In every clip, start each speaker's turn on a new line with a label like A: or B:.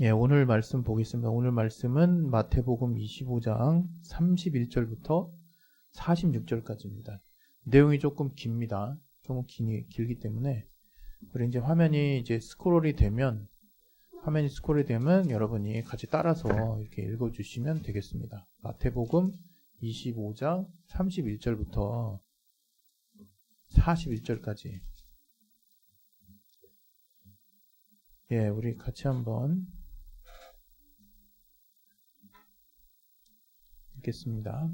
A: 예, 오늘 말씀 보겠습니다. 오늘 말씀은 마태복음 25장 31절부터 46절까지입니다. 내용이 조금 깁니다. 조금 길기 때문에 그리고 이제 화면이 스크롤이 되면 여러분이 같이 따라서 이렇게 읽어주시면 되겠습니다. 마태복음 25장 31절부터 41절까지. 예, 우리 같이 한번 읽겠습니다.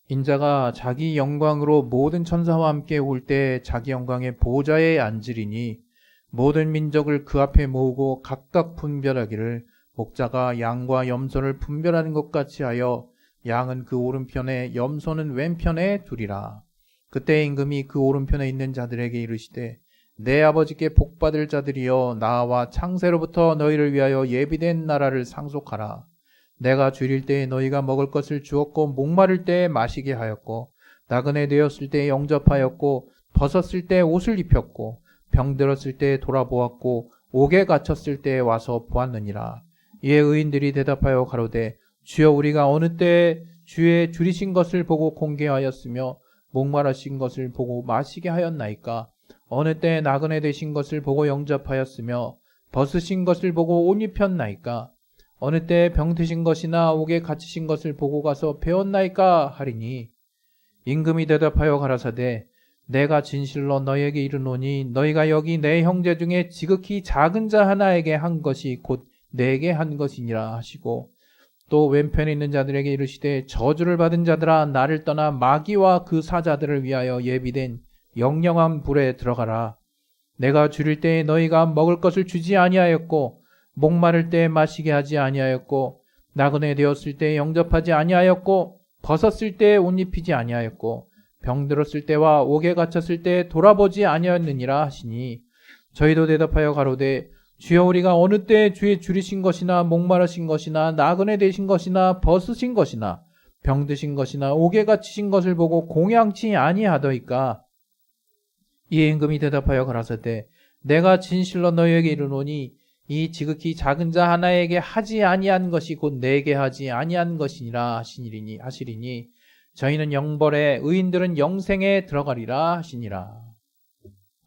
A: 인자가 자기 영광으로 모든 천사와 함께 올 때 자기 영광의 보좌에 앉으리니 모든 민족을 그 앞에 모으고 각각 분별하기를 목자가 양과 염소를 분별하는 것 같이 하여 양은 그 오른편에 염소는 왼편에 두리라. 그때 임금이 그 오른편에 있는 자들에게 이르시되 내 아버지께 복받을 자들이여 나와 창세로부터 너희를 위하여 예비된 나라를 상속하라. 내가 줄일 때에 너희가 먹을 것을 주었고 목마를 때에 마시게 하였고 나그네 되었을 때에 영접하였고 벗었을 때에 옷을 입혔고 병들었을 때에 돌아보았고 옥에 갇혔을 때에 와서 보았느니라. 이에 의인들이 대답하여 가로되 주여 우리가 어느 때에 주의 줄이신 것을 보고 공개하였으며 목마르신 것을 보고 마시게 하였나이까. 어느 때에 나그네 되신 것을 보고 영접하였으며 벗으신 것을 보고 옷 입혔나이까. 어느 때 병드신 것이나 옥에 갇히신 것을 보고 가서 배웠나이까 하리니 임금이 대답하여 가라사대 내가 진실로 너희에게 이르노니 너희가 여기 내 형제 중에 지극히 작은 자 하나에게 한 것이 곧 내게 한 것이니라 하시고 또 왼편에 있는 자들에게 이르시되 저주를 받은 자들아 나를 떠나 마귀와 그 사자들을 위하여 예비된 영영한 불에 들어가라. 내가 줄일 때에 너희가 먹을 것을 주지 아니하였고 목마를 때에 마시게 하지 아니하였고 나그네 되었을 때에 영접하지 아니하였고 벗었을 때에 옷 입히지 아니하였고 병들었을 때와 옥에 갇혔을 때에 돌아보지 아니하였느니라 하시니 저희도 대답하여 가로되 주여 우리가 어느 때에 주의 줄이신 것이나 목마르신 것이나 나그네 되신 것이나 벗으신 것이나 병드신 것이나 옥에 갇히신 것을 보고 공양치 아니하더이까. 이에 임금이 대답하여 가라사대 내가 진실로 너희에게 이르노니 이 지극히 작은 자 하나에게 하지 아니한 것이 곧 내게 하지 아니한 것이니라 하시리니 저희는 영벌에 의인들은 영생에 들어가리라 하시니라.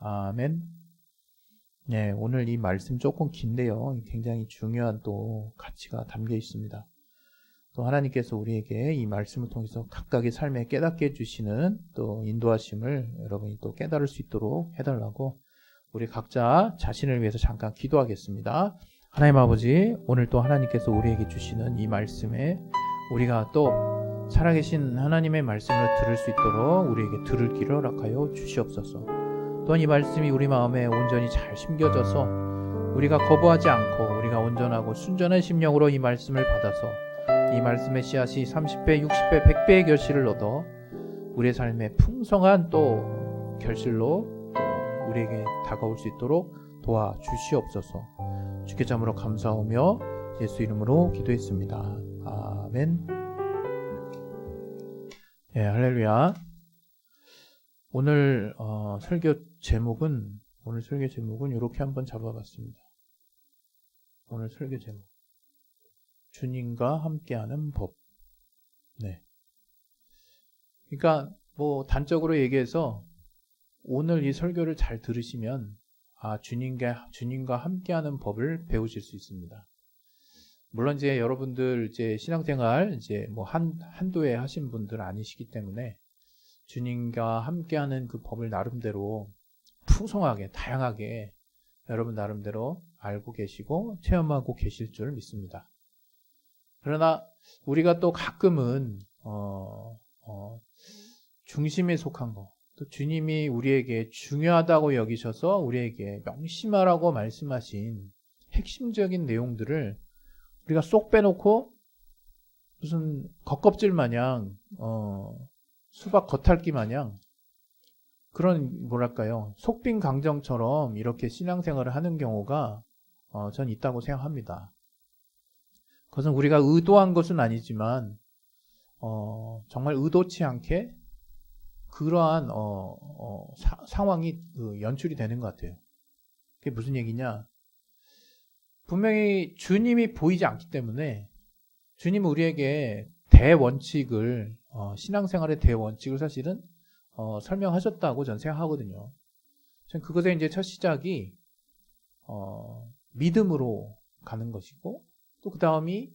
A: 아멘. 네, 오늘 이 말씀 조금 긴데요. 굉장히 중요한 또 가치가 담겨 있습니다. 또 하나님께서 우리에게 이 말씀을 통해서 각각의 삶에 깨닫게 해주시는 또 인도하심을 여러분이 또 깨달을 수 있도록 해달라고 우리 각자 자신을 위해서 잠깐 기도하겠습니다. 하나님 아버지, 오늘 또 하나님께서 우리에게 주시는 이 말씀에 우리가 또 살아계신 하나님의 말씀을 들을 수 있도록 우리에게 들을 길을 허락하여 주시옵소서. 또한 이 말씀이 우리 마음에 온전히 잘 심겨져서 우리가 거부하지 않고 우리가 온전하고 순전한 심령으로 이 말씀을 받아서 이 말씀의 씨앗이 30배, 60배, 100배의 결실을 얻어 우리의 삶에 풍성한 또 결실로 또 우리에게 다가올 수 있도록 도와주시옵소서. 주께 참으로 감사하며 예수 이름으로 기도했습니다. 아멘. 예, 할렐루야. 오늘 설교 제목은 이렇게 한번 잡아봤습니다. 오늘 설교 제목 주님과 함께하는 법. 네. 그러니까 뭐 단적으로 얘기해서 오늘 이 설교를 잘 들으시면 주님과 함께하는 법을 배우실 수 있습니다. 물론 이제 여러분들 이제 신앙생활 이제 뭐 한두 해 하신 분들 아니시기 때문에 주님과 함께하는 그 법을 나름대로 풍성하게 다양하게 여러분 나름대로 알고 계시고 체험하고 계실 줄 믿습니다. 그러나 우리가 또 가끔은 중심에 속한 거, 또 주님이 우리에게 중요하다고 여기셔서 우리에게 명심하라고 말씀하신 핵심적인 내용들을 우리가 쏙 빼놓고 무슨 겉껍질 마냥 수박 겉핥기 마냥 그런 뭐랄까요 속빈 강정처럼 이렇게 신앙생활을 하는 경우가 전 있다고 생각합니다. 그것은 우리가 의도한 것은 아니지만 정말 의도치 않게 그러한 상황이 연출이 되는 것 같아요. 그게 무슨 얘기냐? 분명히 주님이 보이지 않기 때문에 주님은 우리에게 대원칙을 신앙생활의 대원칙을 사실은 설명하셨다고 저는 생각하거든요. 저는 그것의 이제 첫 시작이 믿음으로 가는 것이고 또 그 다음이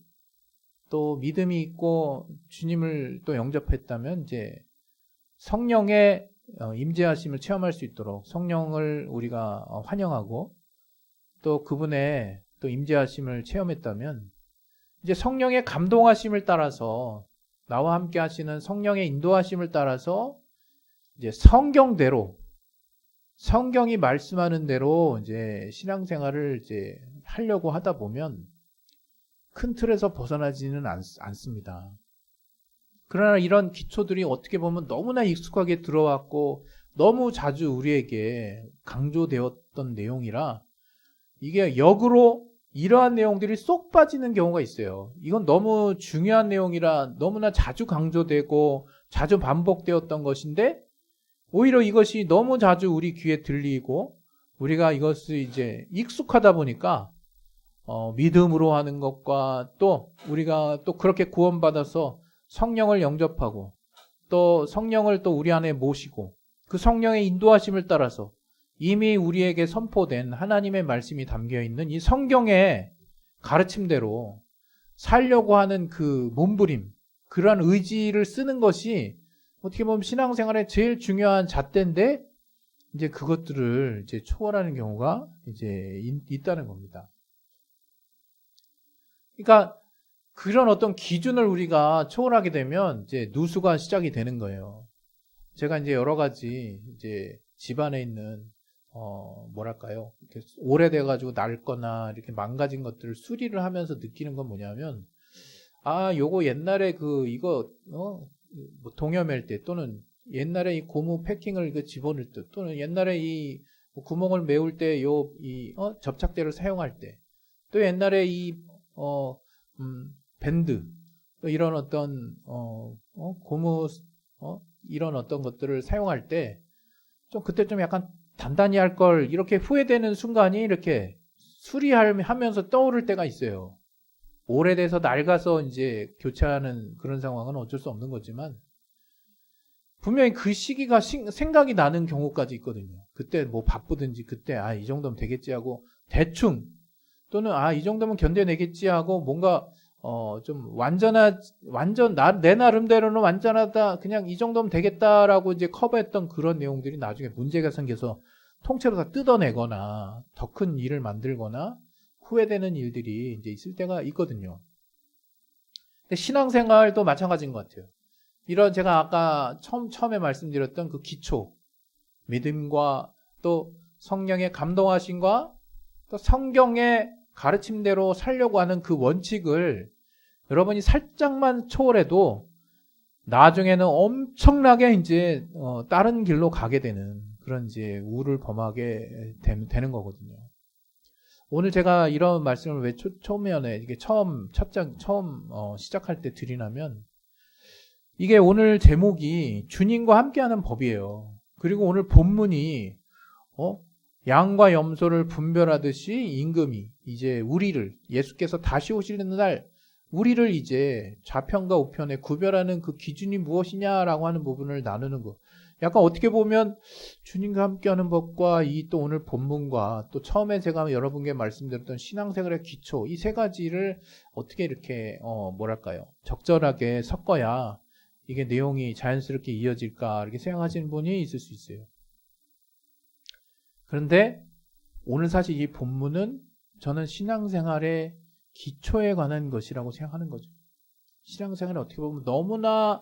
A: 또 믿음이 있고 주님을 또 영접했다면 이제 성령의 임재하심을 체험할 수 있도록 성령을 우리가 환영하고 또 그분의 또 임재하심을 체험했다면 이제 성령의 감동하심을 따라서 나와 함께 하시는 성령의 인도하심을 따라서 이제 성경대로 성경이 말씀하는 대로 이제 신앙생활을 이제 하려고 하다 보면 큰 틀에서 벗어나지는 않습니다. 그러나 이런 기초들이 어떻게 보면 너무나 익숙하게 들어왔고 너무 자주 우리에게 강조되었던 내용이라 이게 역으로 이러한 내용들이 쏙 빠지는 경우가 있어요. 이건 너무 중요한 내용이라 너무나 자주 강조되고 자주 반복되었던 것인데 오히려 이것이 너무 자주 우리 귀에 들리고 우리가 이것을 이제 익숙하다 보니까 믿음으로 하는 것과 또 우리가 또 그렇게 구원받아서 성령을 영접하고 또 성령을 또 우리 안에 모시고 그 성령의 인도하심을 따라서 이미 우리에게 선포된 하나님의 말씀이 담겨있는 이 성경의 가르침대로 살려고 하는 그 몸부림, 그러한 의지를 쓰는 것이 어떻게 보면 신앙생활의 제일 중요한 잣대인데 이제 그것들을 이제 초월하는 경우가 이제 있다는 겁니다. 그러니까 그런 어떤 기준을 우리가 초월하게 되면 이제 누수가 시작이 되는 거예요. 제가 이제 여러 가지 이제 집안에 있는 뭐랄까요? 이렇게 오래돼가지고 낡거나 이렇게 망가진 것들을 수리를 하면서 느끼는 건 뭐냐면, 요거 옛날에 이거 뭐 동여맬 때 또는 옛날에 이 고무 패킹을 집어넣을 때 또는 옛날에 이 구멍을 메울 때 접착제를 사용할 때 또 옛날에 밴드 또 이런 어떤 고무 이런 어떤 것들을 사용할 때 좀 그때 좀 약간 단단히 할 걸 이렇게 후회되는 순간이 이렇게 수리하면서 떠오를 때가 있어요. 오래돼서 낡아서 이제 교체하는 그런 상황은 어쩔 수 없는 거지만 분명히 그 시기가 생각이 나는 경우까지 있거든요. 그때 뭐 바쁘든지 그때 이 정도면 되겠지 하고 대충 또는 이 정도면 견뎌내겠지 하고 뭔가 좀 내 나름대로는 완전하다 그냥 이 정도면 되겠다라고 이제 커버했던 그런 내용들이 나중에 문제가 생겨서 통째로 다 뜯어내거나 더 큰 일을 만들거나 후회되는 일들이 이제 있을 때가 있거든요. 근데 신앙생활도 마찬가지인 것 같아요. 이런 제가 아까 처음에 말씀드렸던 그 기초, 믿음과 또 성령의 감동하심과 또 성경의 가르침대로 살려고 하는 그 원칙을 여러분이 살짝만 초월해도 나중에는 엄청나게 이제 다른 길로 가게 되는 그런 이제 우를 범하게 되는 거거든요. 오늘 제가 이런 말씀을 왜 초면에 이게 처음 시작할 때 드리냐면 이게 오늘 제목이 주님과 함께하는 법이에요. 그리고 오늘 본문이 양과 염소를 분별하듯이 임금이 이제 우리를 예수께서 다시 오시는 날 우리를 이제 좌편과 우편에 구별하는 그 기준이 무엇이냐라고 하는 부분을 나누는 거. 약간 어떻게 보면 주님과 함께하는 법과 이 또 오늘 본문과 또 처음에 제가 여러분께 말씀드렸던 신앙생활의 기초 이 세 가지를 어떻게 이렇게 뭐랄까요 적절하게 섞어야 이게 내용이 자연스럽게 이어질까 이렇게 생각하시는 분이 있을 수 있어요. 그런데 오늘 사실 이 본문은 저는 신앙생활의 기초에 관한 것이라고 생각하는 거죠. 신앙생활은 어떻게 보면 너무나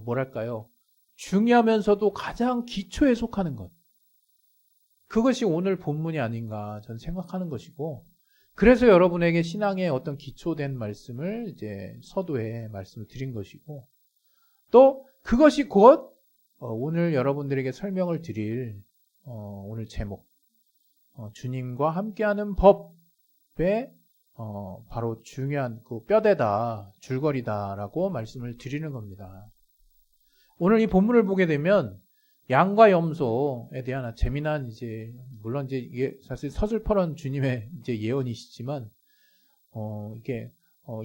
A: 뭐랄까요 중요하면서도 가장 기초에 속하는 것. 그것이 오늘 본문이 아닌가 저는 생각하는 것이고 그래서 여러분에게 신앙의 어떤 기초된 말씀을 이제 서두에 말씀을 드린 것이고 또 그것이 곧 오늘 여러분들에게 설명을 드릴 오늘 제목 주님과 함께하는 법의 바로 중요한 그 뼈대다 줄거리다라고 말씀을 드리는 겁니다. 오늘 이 본문을 보게 되면 양과 염소에 대한 재미난 이제 물론 이제 이게 사실 서슬퍼런 주님의 이제 예언이시지만 이게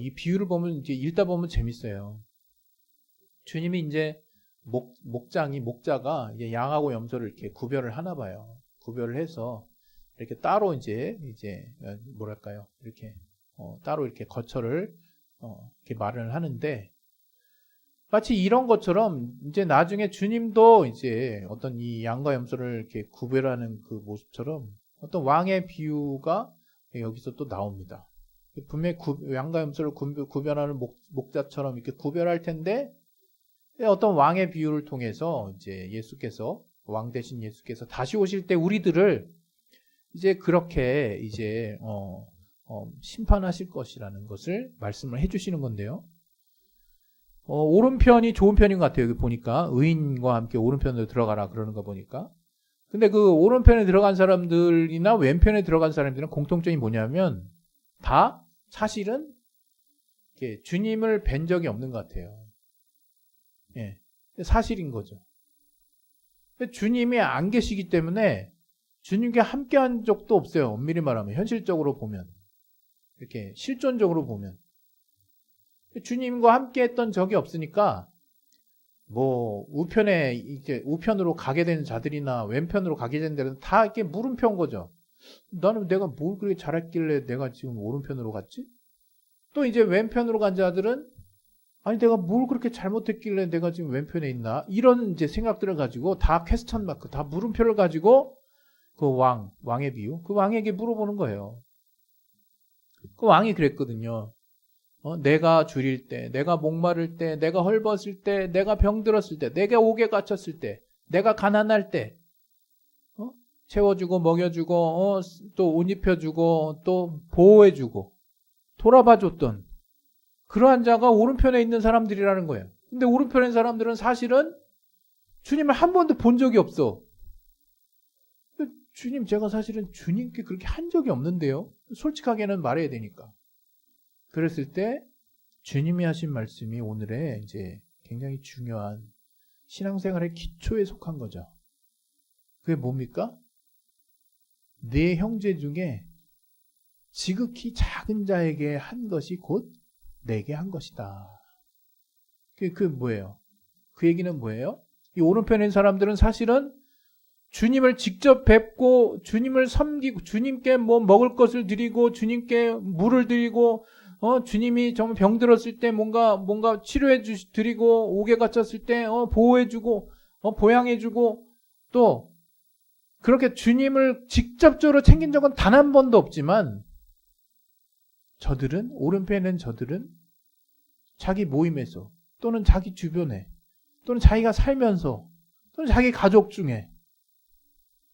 A: 이 비유를 보면 이제 읽다 보면 재밌어요. 주님이 이제 목자가 이제 양하고 염소를 이렇게 구별을 하나 봐요. 구별을 해서 이렇게 따로 이제 뭐랄까요? 이렇게 따로 이렇게 거처를 이렇게 마련을 하는데 마치 이런 것처럼 이제 나중에 주님도 이제 어떤 이 양과 염소를 이렇게 구별하는 그 모습처럼 어떤 왕의 비유가 여기서 또 나옵니다. 분명히 양과 염소를 구별하는 목자처럼 이렇게 구별할 텐데 어떤 왕의 비유를 통해서 이제 예수께서 왕 대신 예수께서 다시 오실 때 우리들을 이제 그렇게 이제 심판하실 것이라는 것을 말씀을 해주시는 건데요. 오른편이 좋은 편인 것 같아요. 여기 보니까 의인과 함께 오른편으로 들어가라 그러는 거 보니까. 근데 그 오른편에 들어간 사람들이나 왼편에 들어간 사람들은 공통점이 뭐냐면 다 사실은 이렇게 주님을 뵌 적이 없는 것 같아요. 예, 사실인 거죠. 주님이 안 계시기 때문에 주님과 함께한 적도 없어요. 엄밀히 말하면 현실적으로 보면 이렇게 실존적으로 보면 주님과 함께했던 적이 없으니까 뭐 우편으로 가게 된 자들이나 왼편으로 가게 된 데는 다 이렇게 물음표인 거죠. 나는 내가 뭘 그렇게 잘했길래 내가 지금 오른편으로 갔지? 또 이제 왼편으로 간 자들은 아니 내가 뭘 그렇게 잘못했길래 내가 지금 왼편에 있나? 이런 이제 생각들을 가지고 다 퀘스천 마크, 다 물음표를 가지고 그 왕의 비유, 그 왕에게 물어보는 거예요. 그 왕이 그랬거든요. 내가 줄일 때, 내가 목마를 때, 내가 헐벗을 때, 내가 병들었을 때, 내가 옥에 갇혔을 때, 내가 가난할 때, 채워주고 먹여주고 또 옷 입혀주고 또 보호해주고 돌아봐줬던 그러한 자가 오른편에 있는 사람들이라는 거예요. 근데 오른편에 있는 사람들은 사실은 주님을 한 번도 본 적이 없어. 주님, 제가 사실은 주님께 그렇게 한 적이 없는데요. 솔직하게는 말해야 되니까. 그랬을 때 주님이 하신 말씀이 오늘의 이제 굉장히 중요한 신앙생활의 기초에 속한 거죠. 그게 뭡니까? 네 형제 중에 지극히 작은 자에게 한 것이 곧 내게 한 것이다. 그 뭐예요? 그 얘기는 뭐예요? 이 오른편에 있는 사람들은 사실은 주님을 직접 뵙고 주님을 섬기고 주님께 뭐 먹을 것을 드리고 주님께 물을 드리고 주님이 정말 병들었을 때 뭔가 치료해 드리고 옥에 갇혔을 때 보호해 주고 보양해 주고 또 그렇게 주님을 직접적으로 챙긴 적은 단 한 번도 없지만 오른편에 있는 저들은 자기 모임에서 또는 자기 주변에 또는 자기가 살면서 또는 자기 가족 중에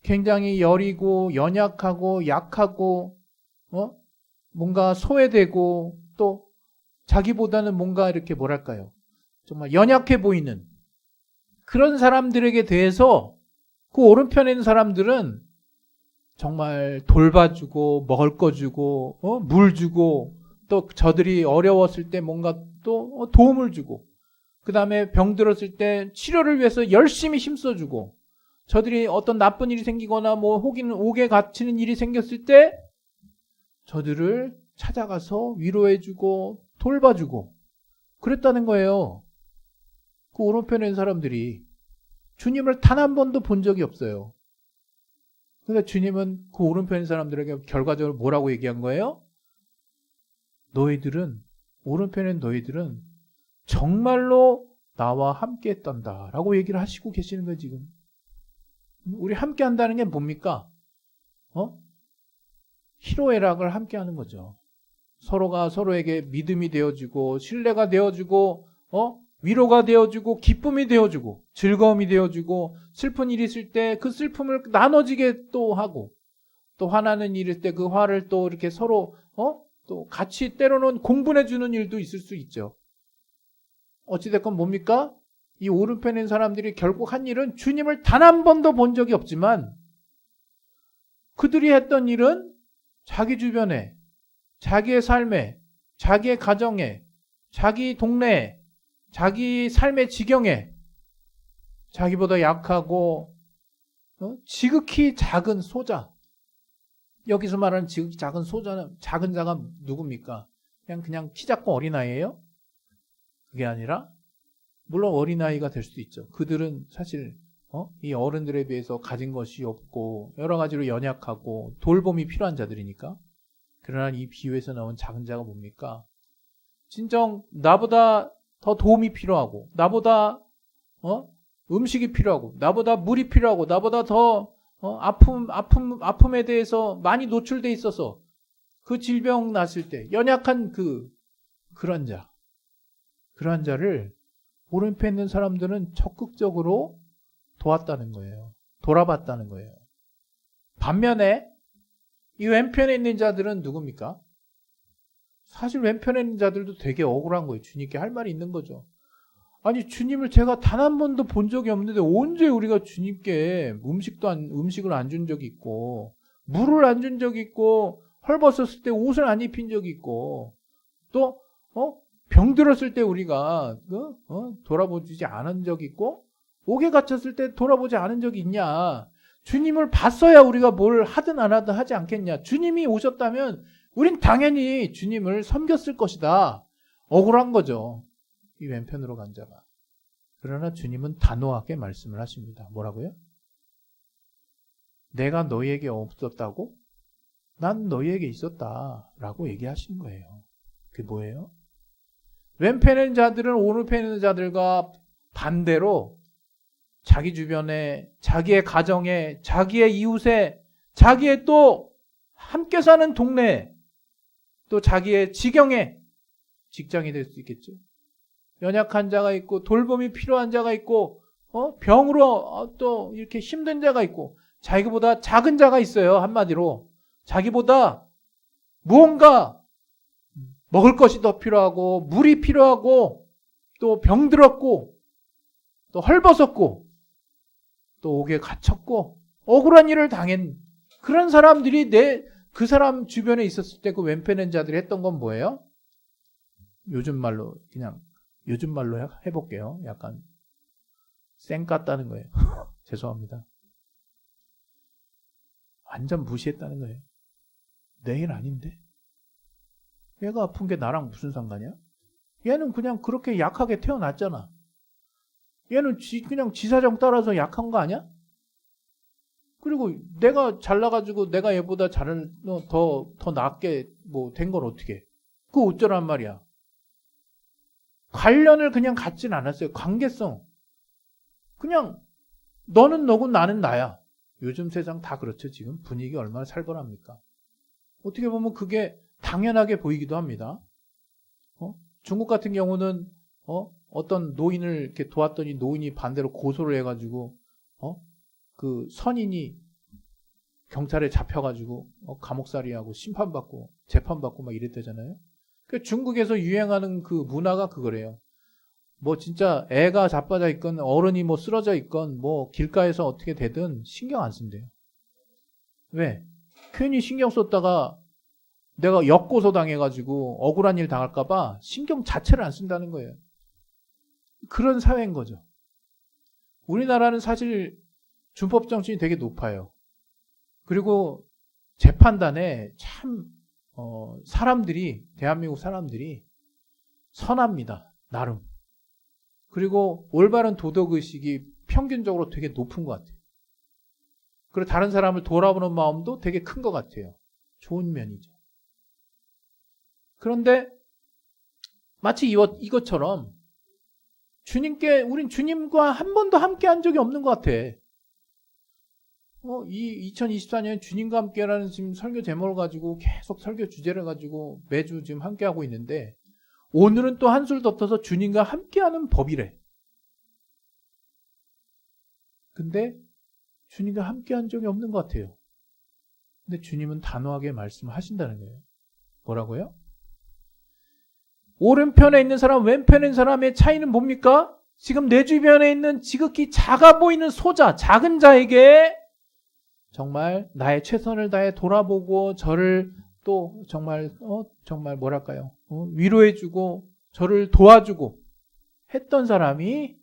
A: 굉장히 여리고 연약하고 약하고 뭔가 소외되고 또 자기보다는 뭔가 이렇게 뭐랄까요? 정말 연약해 보이는 그런 사람들에게 대해서 그 오른편에 있는 사람들은 정말 돌봐주고 먹을 거 주고 물 주고 또 저들이 어려웠을 때 뭔가 또 도움을 주고 그 다음에 병들었을 때 치료를 위해서 열심히 힘써주고 저들이 어떤 나쁜 일이 생기거나 뭐 혹은 옥에 갇히는 일이 생겼을 때 저들을 찾아가서 위로해주고 돌봐주고 그랬다는 거예요. 그 오른편에 있는 사람들이 주님을 단 한 번도 본 적이 없어요. 그러니까 주님은 그 오른편에 있는 사람들에게 결과적으로 뭐라고 얘기한 거예요? 오른편에 있는 너희들은 정말로 나와 함께 했단다 라고 얘기를 하시고 계시는 거예요. 지금 우리 함께 한다는 게 뭡니까? 희로애락을 함께 하는 거죠. 서로가 서로에게 믿음이 되어주고 신뢰가 되어주고 위로가 되어주고 기쁨이 되어주고 즐거움이 되어주고 슬픈 일이 있을 때 그 슬픔을 나눠지게 또 하고 또 화나는 일일 때 그 화를 또 이렇게 서로 또 같이 때로는 공분해주는 일도 있을 수 있죠. 어찌됐건 뭡니까? 이 오른편에 있는 사람들이 결국 한 일은 주님을 단 한 번도 본 적이 없지만 그들이 했던 일은 자기 주변에 자기의 삶에 자기의 가정에 자기 동네에 자기 삶의 지경에 자기보다 약하고 지극히 작은 소자. 여기서 말하는 지극히 작은 소자는 작은 자가 누굽니까? 그냥 키 작고 어린아이예요? 그게 아니라 물론 어린아이가 될 수도 있죠. 그들은 사실 이 어른들에 비해서 가진 것이 없고 여러 가지로 연약하고 돌봄이 필요한 자들이니까. 그러나 이 비유에서 나온 작은 자가 뭡니까? 진정 나보다 더 도움이 필요하고 나보다 음식이 필요하고 나보다 물이 필요하고 나보다 더 아픔에 대해서 많이 노출돼 있어서 그 질병 났을 때 연약한 그런 자, 그러한 자를 오른편에 있는 사람들은 적극적으로 도왔다는 거예요. 돌아봤다는 거예요. 반면에 이 왼편에 있는 자들은 누굽니까? 사실 왼편에 있는 자들도 되게 억울한 거예요. 주님께 할 말이 있는 거죠. 아니 주님을 제가 단 한 번도 본 적이 없는데 언제 우리가 주님께 음식을 안 준 적이 있고 물을 안 준 적이 있고 헐벗었을 때 옷을 안 입힌 적이 있고 또 병들었을 때 우리가 돌아보지 않은 적이 있고 옥에 갇혔을 때 돌아보지 않은 적이 있냐. 주님을 봤어야 우리가 뭘 하든 안 하든 하지 않겠냐. 주님이 오셨다면 우린 당연히 주님을 섬겼을 것이다. 억울한 거죠. 이 왼편으로 간 자가. 그러나 주님은 단호하게 말씀을 하십니다. 뭐라고요? 내가 너희에게 없었다고? 난 너희에게 있었다. 라고 얘기하신 거예요. 그게 뭐예요? 왼편에 있는 자들은 오른편에 있는 자들과 반대로 자기 주변에, 자기의 가정에, 자기의 이웃에, 자기의 또 함께 사는 동네에, 또 자기의 지경에, 직장이 될 수 있겠죠. 연약한 자가 있고 돌봄이 필요한 자가 있고 병으로 또 이렇게 힘든 자가 있고 자기보다 작은 자가 있어요. 한마디로 자기보다 무언가 먹을 것이 더 필요하고 물이 필요하고 또 병들었고 또 헐벗었고 또 옥에 갇혔고 억울한 일을 당한 그런 사람들이 그 사람 주변에 있었을 때 그 왼편에 자들이 했던 건 뭐예요? 요즘 말로 해볼게요. 약간 쌩 깠다는 거예요. 죄송합니다. 완전 무시했다는 거예요. 내 일 아닌데? 얘가 아픈 게 나랑 무슨 상관이야? 얘는 그냥 그렇게 약하게 태어났잖아. 얘는 그냥 지사정 따라서 약한 거 아니야? 그리고 내가 잘나가지고 내가 얘보다 더 낫게 된 건 어떻게? 그거 어쩌란 말이야. 관련을 그냥 갖진 않았어요. 관계성. 그냥 너는 너고 나는 나야. 요즘 세상 다 그렇죠. 지금 분위기 얼마나 살벌합니까? 어떻게 보면 그게 당연하게 보이기도 합니다. 중국 같은 경우는 어떤 노인을 이렇게 도왔더니 노인이 반대로 고소를 해가지고 그 선인이 경찰에 잡혀가지고 감옥살이하고 심판받고 재판받고 막 이랬대잖아요. 그 중국에서 유행하는 그 문화가 그거래요. 진짜 애가 자빠져 있건 어른이 쓰러져 있건 길가에서 어떻게 되든 신경 안 쓴대요. 왜? 괜히 신경 썼다가 내가 역고소 당해가지고 억울한 일 당할까봐 신경 자체를 안 쓴다는 거예요. 그런 사회인 거죠. 우리나라는 사실 준법 정신이 되게 높아요. 그리고 재판단에 참 대한민국 사람들이 선합니다. 나름. 그리고 올바른 도덕의식이 평균적으로 되게 높은 것 같아요. 그리고 다른 사람을 돌아보는 마음도 되게 큰 것 같아요. 좋은 면이죠. 그런데 마치 이것처럼 우린 주님과 한 번도 함께 한 적이 없는 것 같아. 이 2024년 주님과 함께라는 지금 설교 제목을 가지고 계속 설교 주제를 가지고 매주 지금 함께하고 있는데 오늘은 또 한술 덧어서 주님과 함께하는 법이래. 근데 주님과 함께한 적이 없는 것 같아요. 근데 주님은 단호하게 말씀하신다는 거예요. 뭐라고요? 오른편에 있는 사람, 왼편에 있는 사람의 차이는 뭡니까? 지금 내 주변에 있는 지극히 작아 보이는 소자, 작은 자에게 정말 나의 최선을 다해 돌아보고 저를 또 정말 위로해주고 저를 도와주고 했던 사람이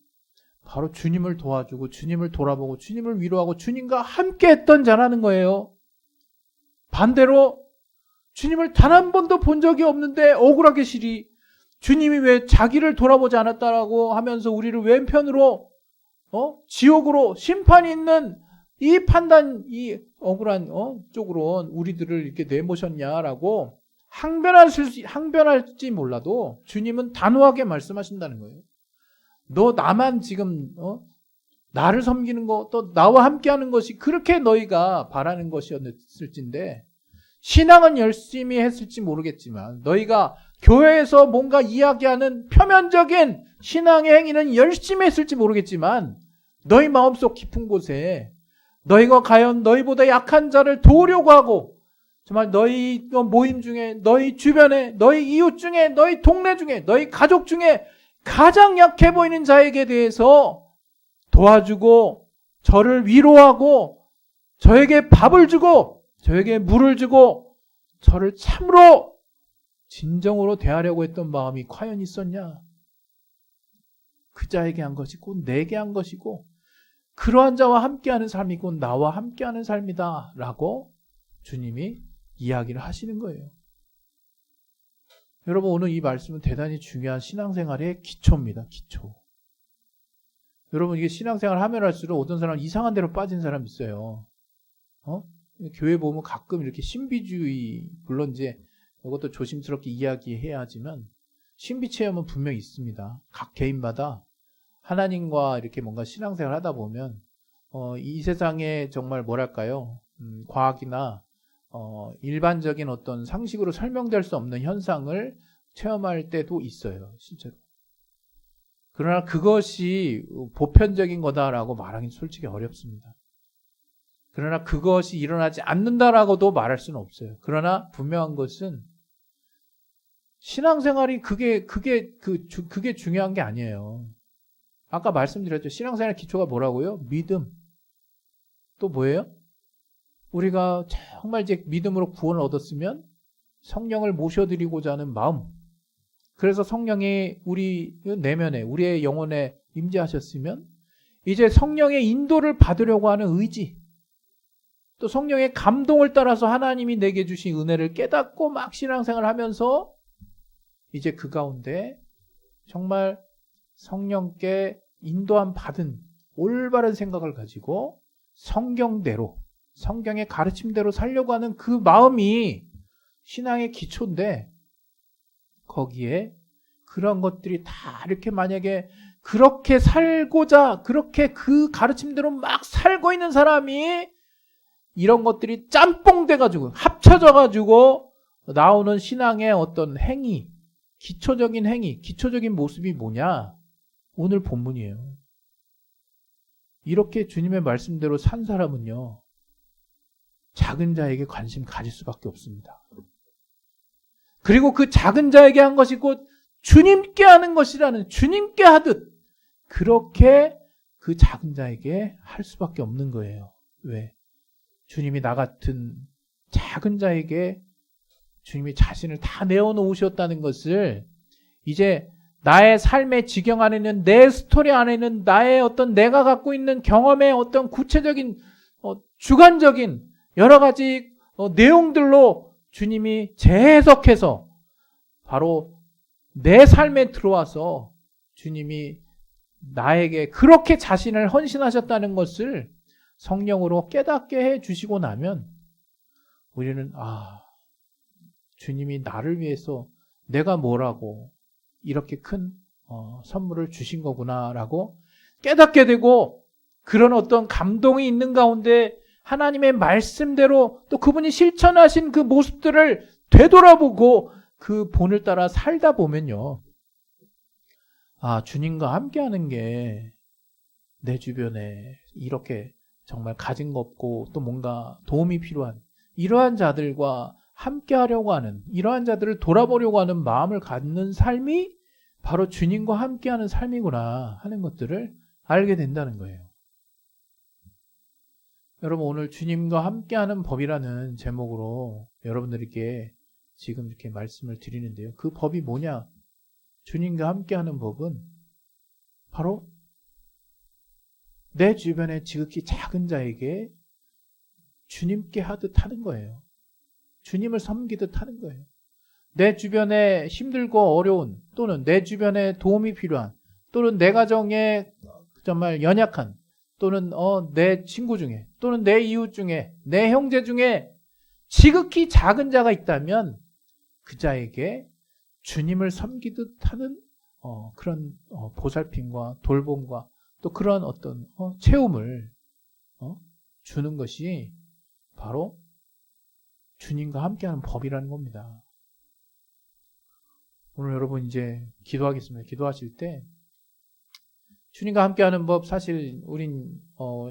A: 바로 주님을 도와주고 주님을 돌아보고 주님을 위로하고 주님과 함께 했던 자라는 거예요. 반대로 주님을 단 한 번도 본 적이 없는데 억울하게 시리 주님이 왜 자기를 돌아보지 않았다라고 하면서 우리를 왼편으로 지옥으로 심판이 있는 이 판단, 이 억울한 쪽으로 우리들을 이렇게 내모셨냐라고 항변할지 몰라도 주님은 단호하게 말씀하신다는 거예요. 너 나만 지금 나를 섬기는 거, 또 나와 함께하는 것이 그렇게 너희가 바라는 것이었을진데 신앙은 열심히 했을지 모르겠지만 너희가 교회에서 뭔가 이야기하는 표면적인 신앙의 행위는 열심히 했을지 모르겠지만 너희 마음속 깊은 곳에 너희가 과연 너희보다 약한 자를 도우려고 하고 정말 너희 모임 중에 너희 주변에 너희 이웃 중에 너희 동네 중에 너희 가족 중에 가장 약해 보이는 자에게 대해서 도와주고 저를 위로하고 저에게 밥을 주고 저에게 물을 주고 저를 참으로 진정으로 대하려고 했던 마음이 과연 있었냐? 그 자에게 한 것이 곧 내게 한 것이고 그러한 자와 함께하는 삶이 곧 나와 함께하는 삶이다 라고 주님이 이야기를 하시는 거예요. 여러분 오늘 이 말씀은 대단히 중요한 신앙생활의 기초입니다. 기초. 여러분 이게 신앙생활 하면 할수록 어떤 사람은 이상한 데로 빠진 사람이 있어요. 교회 보면 가끔 이렇게 신비주의, 물론 이제 이것도 조심스럽게 이야기해야 하지만 신비 체험은 분명히 있습니다. 각 개인마다 하나님과 이렇게 뭔가 신앙생활 하다 보면 이 세상에 정말 뭐랄까요? 과학이나 일반적인 어떤 상식으로 설명될 수 없는 현상을 체험할 때도 있어요. 실제로. 그러나 그것이 보편적인 거다라고 말하기는 솔직히 어렵습니다. 그러나 그것이 일어나지 않는다라고도 말할 수는 없어요. 그러나 분명한 것은 신앙생활이 그게 중요한 게 아니에요. 아까 말씀드렸죠. 신앙생활의 기초가 뭐라고요? 믿음. 또 뭐예요? 우리가 정말 이제 믿음으로 구원을 얻었으면 성령을 모셔드리고자 하는 마음. 그래서 성령이 우리 내면에, 우리의 영혼에 임재하셨으면 이제 성령의 인도를 받으려고 하는 의지. 또 성령의 감동을 따라서 하나님이 내게 주신 은혜를 깨닫고 막 신앙생활을 하면서 이제 그 가운데 정말 성령께 인도함 받은 올바른 생각을 가지고 성경대로, 성경의 가르침대로 살려고 하는 그 마음이 신앙의 기초인데 거기에 그런 것들이 다 이렇게 만약에 그렇게 살고자 그렇게 그 가르침대로 막 살고 있는 사람이 이런 것들이 짬뽕 돼가지고 합쳐져가지고 나오는 신앙의 어떤 행위, 기초적인 행위, 기초적인 모습이 뭐냐? 오늘 본문이에요. 이렇게 주님의 말씀대로 산 사람은요, 작은 자에게 관심 가질 수밖에 없습니다. 그리고 그 작은 자에게 한 것이 곧 주님께 하는 것이라는, 주님께 하듯 그렇게 그 작은 자에게 할 수밖에 없는 거예요. 왜? 주님이 나 같은 작은 자에게 주님이 자신을 다 내어놓으셨다는 것을 이제 나의 삶의 지경 안에는, 내 스토리 안에는 나의 어떤 내가 갖고 있는 경험의 어떤 구체적인 주관적인 여러 가지 내용들로 주님이 재해석해서 바로 내 삶에 들어와서 주님이 나에게 그렇게 자신을 헌신하셨다는 것을 성령으로 깨닫게 해 주시고 나면 우리는 주님이 나를 위해서 내가 뭐라고 이렇게 큰 선물을 주신 거구나라고 깨닫게 되고 그런 어떤 감동이 있는 가운데 하나님의 말씀대로 또 그분이 실천하신 그 모습들을 되돌아보고 그 본을 따라 살다 보면요. 주님과 함께하는 게 내 주변에 이렇게 정말 가진 거 없고 또 뭔가 도움이 필요한 이러한 자들과 함께하려고 하는, 이러한 자들을 돌아보려고 하는 마음을 갖는 삶이 바로 주님과 함께하는 삶이구나 하는 것들을 알게 된다는 거예요. 여러분 오늘 주님과 함께하는 법이라는 제목으로 여러분들에게 지금 이렇게 말씀을 드리는데요. 그 법이 뭐냐? 주님과 함께하는 법은 바로 내 주변에 지극히 작은 자에게 주님께 하듯 하는 거예요. 주님을 섬기듯 하는 거예요. 내 주변에 힘들고 어려운, 또는 내 주변에 도움이 필요한, 또는 내 가정에 정말 연약한, 또는 내 친구 중에, 또는 내 이웃 중에, 내 형제 중에 지극히 작은 자가 있다면 그 자에게 주님을 섬기듯 하는 그런 보살핌과 돌봄과 또 그런 어떤 체험을 주는 것이 바로 주님과 함께하는 법이라는 겁니다. 오늘 여러분 이제 기도하겠습니다. 기도하실 때 주님과 함께하는 법, 사실 우린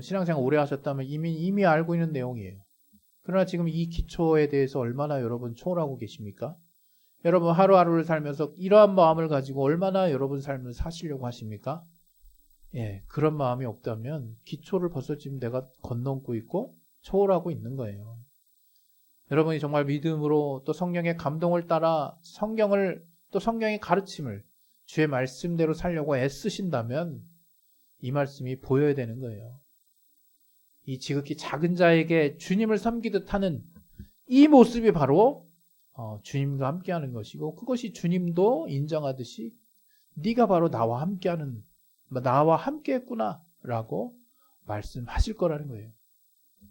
A: 신앙생활 오래 하셨다면 이미 알고 있는 내용이에요. 그러나 지금 이 기초에 대해서 얼마나 여러분 초월하고 계십니까? 여러분 하루하루를 살면서 이러한 마음을 가지고 얼마나 여러분 삶을 사시려고 하십니까? 예, 그런 마음이 없다면 기초를 벌써 지금 내가 건너고 있고 초월하고 있는 거예요. 여러분이 정말 믿음으로 또 성령의 감동을 따라 성경을 또 성경의 가르침을 주의 말씀대로 살려고 애쓰신다면 이 말씀이 보여야 되는 거예요. 이 지극히 작은 자에게 주님을 섬기듯 하는 이 모습이 바로 주님과 함께하는 것이고, 그것이 주님도 인정하듯이 네가 바로 나와 함께하는, 나와 함께했구나 라고 말씀하실 거라는 거예요.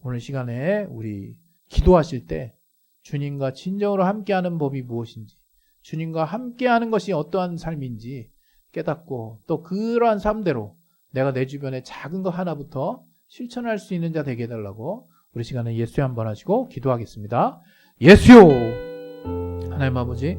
A: 오늘 시간에 우리 기도하실 때 주님과 진정으로 함께하는 법이 무엇인지, 주님과 함께하는 것이 어떠한 삶인지 깨닫고, 또 그러한 삶대로 내가 내 주변에 작은 것 하나부터 실천할 수 있는 자 되게 해달라고 우리 시간에 예수여 한번 하시고 기도하겠습니다. 예수여! 하나님 아버지,